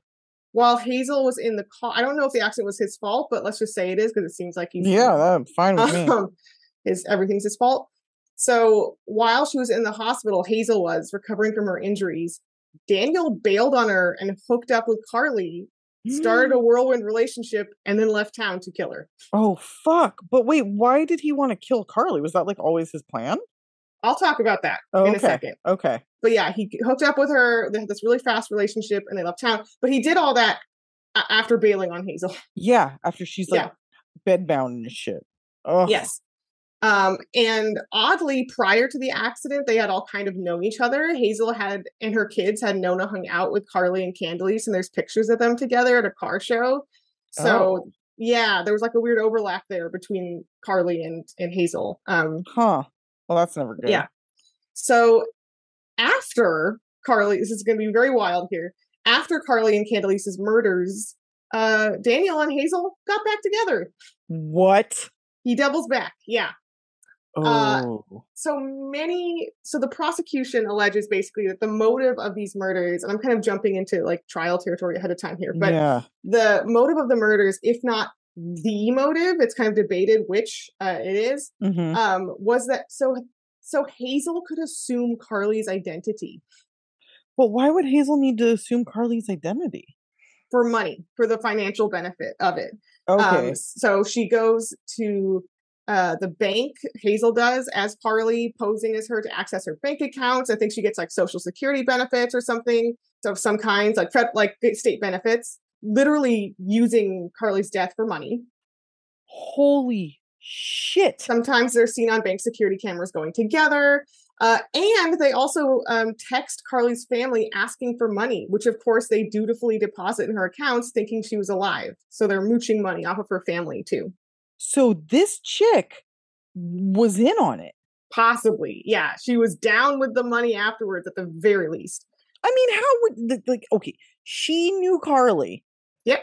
While Hazel was in the car, I don't know if the accident was his fault, but let's just say it is, because it seems like he's that's fine with me. Everything's his fault. So while she was in the hospital, Hazel was recovering from her injuries. Daniel bailed on her and hooked up with Karlie, started a whirlwind relationship, and then left town to kill her. Oh, fuck. But wait, why did he want to kill Karlie? Was that like always his plan? I'll talk about that in a second. Okay. But yeah, he hooked up with her. They had this really fast relationship, and they left town. But he did all that after bailing on Hazel. Yeah, after she's like bedbound and shit. Oh. Yes. And oddly, prior to the accident, they had all kind of known each other. Hazel and her kids had known and hung out with Karlie and Khandalyce, and there's pictures of them together at a car show. So yeah, there was like a weird overlap there between Karlie and Hazel. Well, that's never good. Yeah. So after Karlie, this is going to be very wild here. After Karlie and Khandalyce's murders, Daniel and Hazel got back together. What? He doubles back. Yeah. Oh. So the prosecution alleges basically that the motive of these murders, and I'm kind of jumping into like trial territory ahead of time here, but the motive of the murders, if not the motive, it's kind of debated which it is, was that so Hazel could assume Karlie's identity. But why would Hazel need to assume Karlie's identity? for money, for the financial benefit of it. Okay. So she goes to the bank, Hazel does, as Karlie, posing as her to access her bank accounts. I think she gets like social security benefits or something of some kinds, like state benefits, literally using Karlie's death for money. Holy shit. Sometimes they're seen on bank security cameras going together. And they also text Karlie's family asking for money, which of course they dutifully deposit in her accounts thinking she was alive. So they're mooching money off of her family too. So this chick was in on it. Possibly. Yeah. She was down with the money afterwards at the very least. I mean, how would, okay, she knew Karlie. Yep.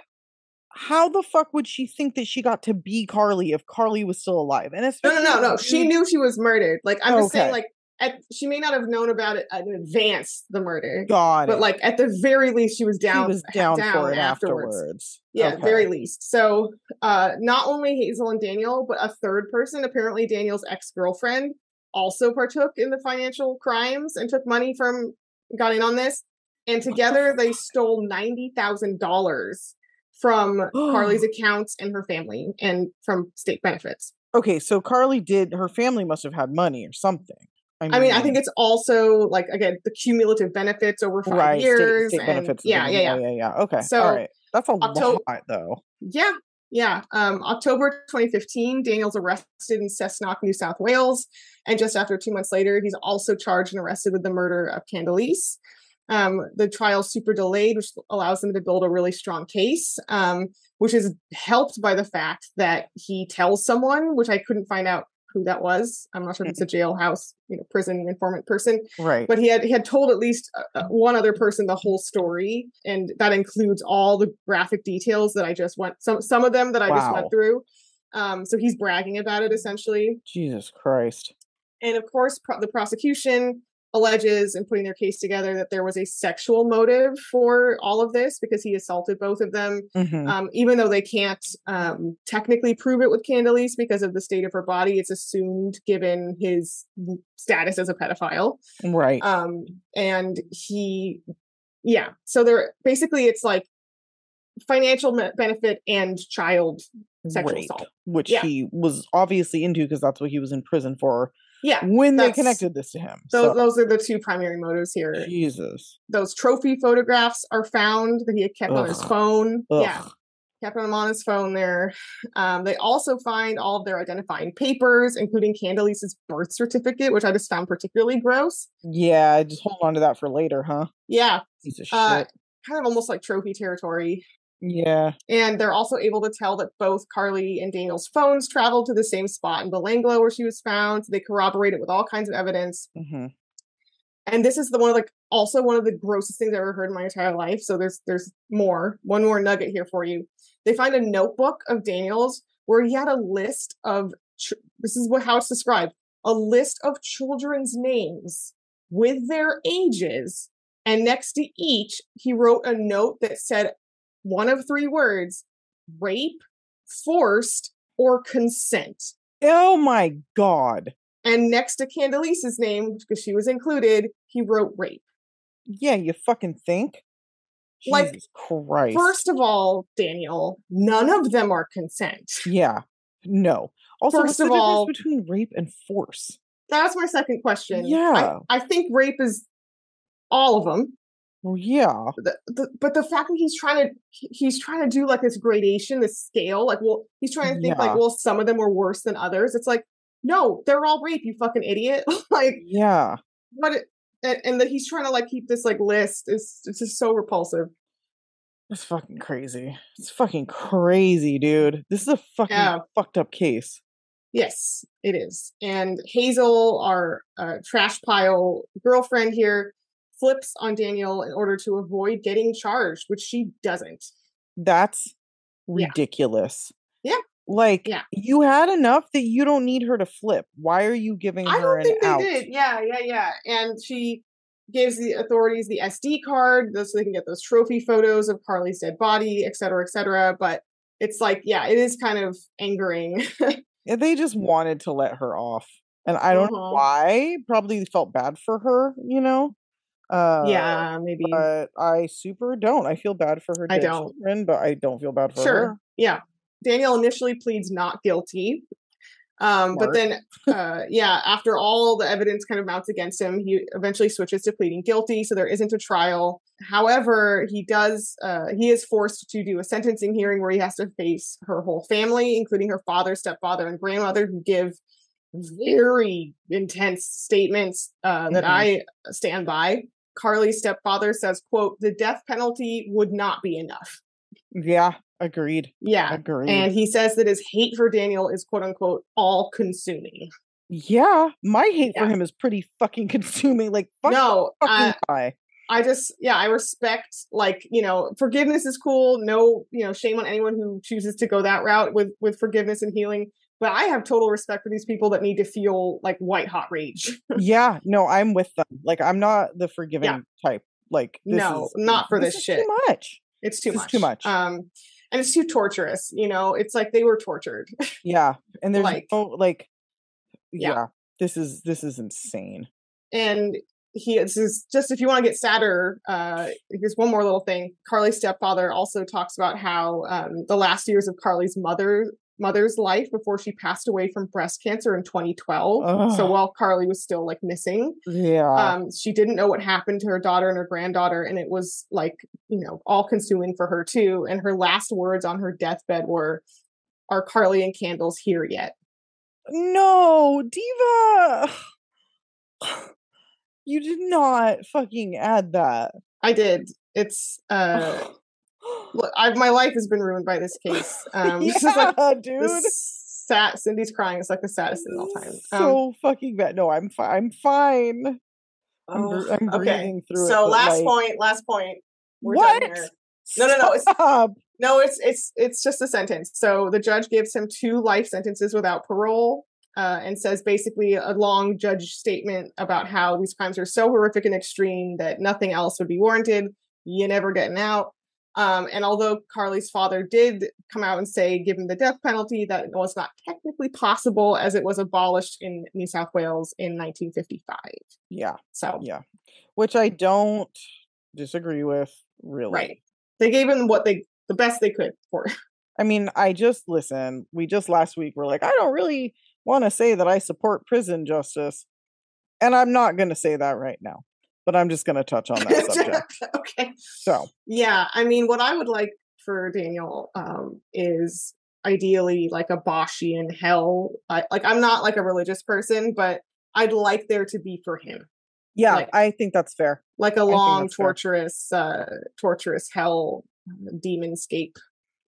How the fuck would she think that she got to be Karlie if Karlie was still alive? And especially No. She knew she was murdered. Like, I'm just saying, like, she may not have known about it in advance, the murder. But like at the very least, she was down for it afterwards. Yeah, very least. So not only Hazel and Daniel, but a third person, apparently Daniel's ex-girlfriend, also partook in the financial crimes and got in on this. And together they stole $90,000 from Karlie's accounts and her family and from state benefits. Okay, so her family must have had money or something. I mean, I think it's also like, again, the cumulative benefits over 5 years. State benefits. Yeah. Okay. So, all right. That's a lot, though. Yeah. October 2015, Daniel's arrested in Cessnock, New South Wales. And just after 2 months later, he's also charged and arrested with the murder of Khandalyce. The trial's super delayed, which allows them to build a really strong case, which is helped by the fact that he tells someone, which I couldn't find out who that was. I'm not sure if it's a jailhouse, prison informant person. Right. But he had told at least one other person the whole story. And that includes all the graphic details that I just some of them that I just went through. So he's bragging about it essentially. Jesus Christ. And of course, the prosecution alleges in putting their case together that there was a sexual motive for all of this because he assaulted both of them, even though they can't technically prove it with Khandalyce because of the state of her body. It's assumed given his status as a pedophile. Right. And so they're basically, it's like financial benefit and child sexual assault. Which he was obviously into because that's what he was in prison for. Yeah. When they connected this to him. Those are the two primary motives here. Jesus. Those trophy photographs are found that he had kept on his phone. Yeah. Kept them on his phone there. They also find all of their identifying papers, including Khandalyce's birth certificate, which I just found particularly gross. Yeah, just hold on to that for later, huh? Yeah. Piece of shit. Kind of almost like trophy territory. Yeah. And they're also able to tell that both Karlie and Daniel's phones traveled to the same spot in Belanglo where she was found. So they corroborate it with all kinds of evidence. Mm-hmm. And this is one of the grossest things I've ever heard in my entire life. So there's one more nugget here for you. They find a notebook of Daniel's where he had a list of, this is how it's described, a list of children's names with their ages. And next to each, he wrote a note that said one of 3 words: rape, forced, or consent. Oh my God. And next to Khandalyce's name, because she was included, he wrote rape. Yeah, you fucking think? Jesus Christ. First of all, Daniel, none of them are consent. Yeah. No. Also, First of all, what's the difference between rape and force? That's my second question. Yeah. I think rape is all of them. Well, yeah. But the fact that he's trying to do like this gradation, this scale, he's trying to think some of them were worse than others. It's like, no, they're all rape, you fucking idiot. Yeah. And that he's trying to keep this list it's just so repulsive. It's fucking crazy. It's fucking crazy, dude. This is a fucking fucked up case. Yes, it is. And Hazel, our trash pile girlfriend here, flips on Daniel in order to avoid getting charged, which she doesn't. That's ridiculous. Yeah. You had enough that you don't need her to flip. Why are you giving her an out? I don't think they did. Yeah. And she gives the authorities the SD card so they can get those trophy photos of Karlie's dead body, et cetera, et cetera. But it's it is kind of angering. Yeah, they just wanted to let her off. And I don't know why. Probably felt bad for her, Yeah, maybe. But I super don't. I feel bad for her I dead don't. children, but I don't feel bad for Sure. her. Yeah. Daniel initially pleads not guilty. But Smart. then, after all the evidence kind of mounts against him, he eventually switches to pleading guilty. So there isn't a trial. However, he is forced to do a sentencing hearing where he has to face her whole family, including her father, stepfather, and grandmother, who give very intense statements that I stand by. Karlie's stepfather says, quote, "The death penalty would not be enough." Yeah, agreed. Yeah. Agreed. And he says that his hate for Daniel is, quote unquote, all consuming. Yeah, my hate for him is pretty fucking consuming. Like, fuck no, fucking guy. I respect, like, forgiveness is cool. No, shame on anyone who chooses to go that route with forgiveness and healing. But I have total respect for these people that need to feel like white hot rage. Yeah, no, I'm with them. Like, I'm not the forgiving type. Like, not for this shit. Too much. It's too much. Too much. And it's too torturous. It's like they were tortured. Yeah, and there's this is insane. And this is just, if you want to get sadder, here's one more little thing. Karlie's stepfather also talks about how the last years of Karlie's mother's life before she passed away from breast cancer in 2012. Ugh. So while Karlie was still like missing, she didn't know what happened to her daughter and her granddaughter, and it was like, all consuming for her too. And her last words on her deathbed were, "Are Karlie and Candles here yet?" No, Diva. You did not fucking add that. I did. It's look, my life has been ruined by this case. This is like, dude. Cindy's crying. It's like the saddest thing of all time. So fucking bad. No, I'm fine. I'm breathing through it. So last point. We're what? done here. No. It's just a sentence. So the judge gives him 2 life sentences without parole. And says basically a long judge statement about how these crimes are so horrific and extreme that nothing else would be warranted. You're never getting out. And although Karlie's father did come out and say, given the death penalty, that it was not technically possible as it was abolished in New South Wales in 1955. Yeah. So, yeah. Which I don't disagree with, really. Right. They gave him the best they could for it. I mean, we just last week were like, I don't really want to say that I support prison justice. And I'm not going to say that right now. But I'm just going to touch on that subject. Okay. So. Yeah. I mean, what I would like for Daniel is ideally like a Boschian hell. I'm not like a religious person, but I'd like there to be for him. Yeah, I think that's fair. Like a long, torturous hell demonscape.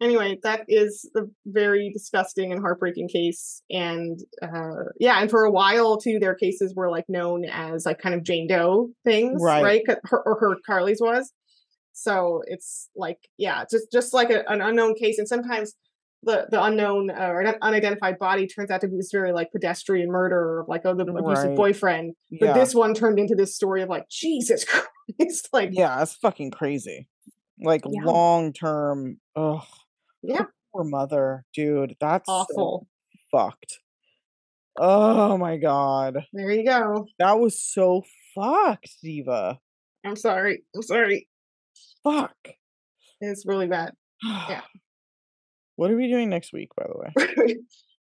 Anyway, that is a very disgusting and heartbreaking case. And and for a while too, their cases were like known as like kind of Jane Doe things, right? Her Karlie's was. So it's like, just like an unknown case. And sometimes the unknown or unidentified body turns out to be this very like pedestrian murder of like, the abusive boyfriend. But this one turned into this story of like, Jesus Christ. Like, yeah, it's fucking crazy. Like long term. Ugh. Yeah. Poor mother, dude. That's awful. So fucked. Oh my god. There you go. That was so fucked, Diva. I'm sorry. Fuck. It's really bad. Yeah. What are we doing next week, by the way?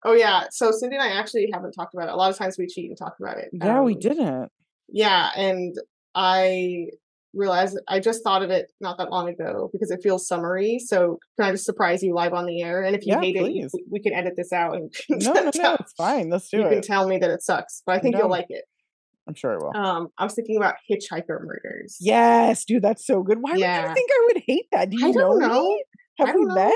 Oh yeah. So Cindy and I actually haven't talked about it. A lot of times we cheat and talk about it. Yeah, we didn't. Yeah, and I realized I just thought of it not that long ago because it feels summery. So can I just surprise you live on the air? And if you hate it, we can edit this out. And no, it's fine. Let's do it. You can tell me that it sucks, but I think you'll like it. I'm sure I will. I was thinking about hitchhiker murders. Yes, dude, that's so good. Why would you think I would hate that? Do you know me? Have we met?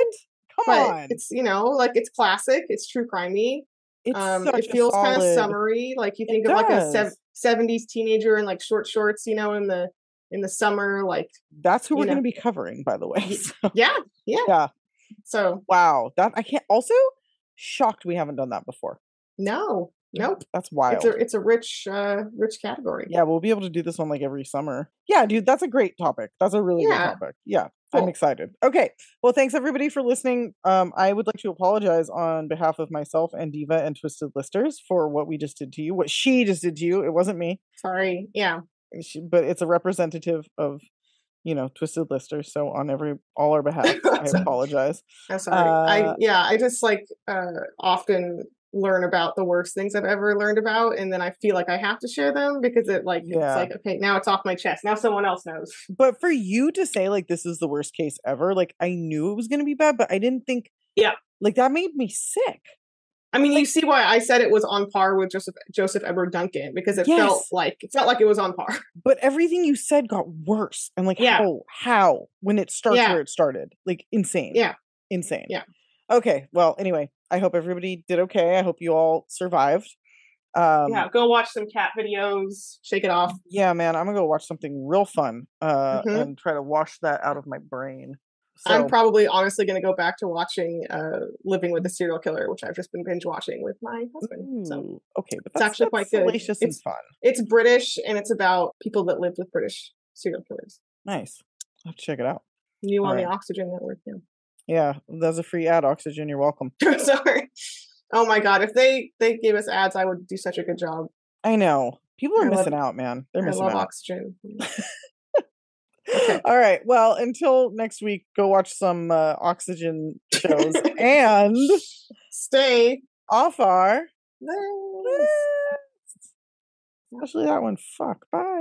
Come on. It's like it's classic. It's true crimey. It feels kind of summery. Like you think of like a 70s teenager in like short shorts, in the summer. Like that's who we're going to be covering, by the way. So. Yeah. So wow, that I can't. Also, shocked we haven't done that before. No. Nope. That's wild. It's a rich category. Yeah, we'll be able to do this one like every summer. Yeah, dude, that's a great topic. That's a really good topic. Yeah, cool. I'm excited. Okay, well, thanks everybody for listening. I would like to apologize on behalf of myself and Diva and Twisted Listers for what we just did to you, what she just did to you. It wasn't me. Sorry. Yeah. but it's a representative of, Twisted Lister. So on all our behalf, I apologize. I'm sorry. I just often learn about the worst things I've ever learned about, and then I feel like I have to share them because it's like, okay, now it's off my chest. Now someone else knows. But for you to say like this is the worst case ever, like I knew it was going to be bad, but I didn't think. Yeah. Like that made me sick. I mean, you see why I said it was on par with Joseph Edward Duncan, because it felt like it was on par. But everything you said got worse. And like how when it starts where it started. Like insane. Yeah. Insane. Yeah. Okay. Well, anyway, I hope everybody did okay. I hope you all survived. Go watch some cat videos, shake it off. Yeah, man, I'm gonna go watch something real fun and try to wash that out of my brain. So, I'm probably honestly going to go back to watching Living with a Serial Killer, which I've just been binge watching with my husband. So okay, but it's actually quite good. Salacious and fun. It's British, and it's about people that lived with British serial killers. Nice. I'll have to check it out. You on the Oxygen Network? Yeah, that's a free ad. Oxygen, you're welcome. Sorry. Oh my God, if they gave us ads, I would do such a good job. I know. People are missing out, man. They're missing out. I love Oxygen. Okay. All right. Well, until next week, go watch some Oxygen shows and stay off our list. Especially that one. Fuck. Bye.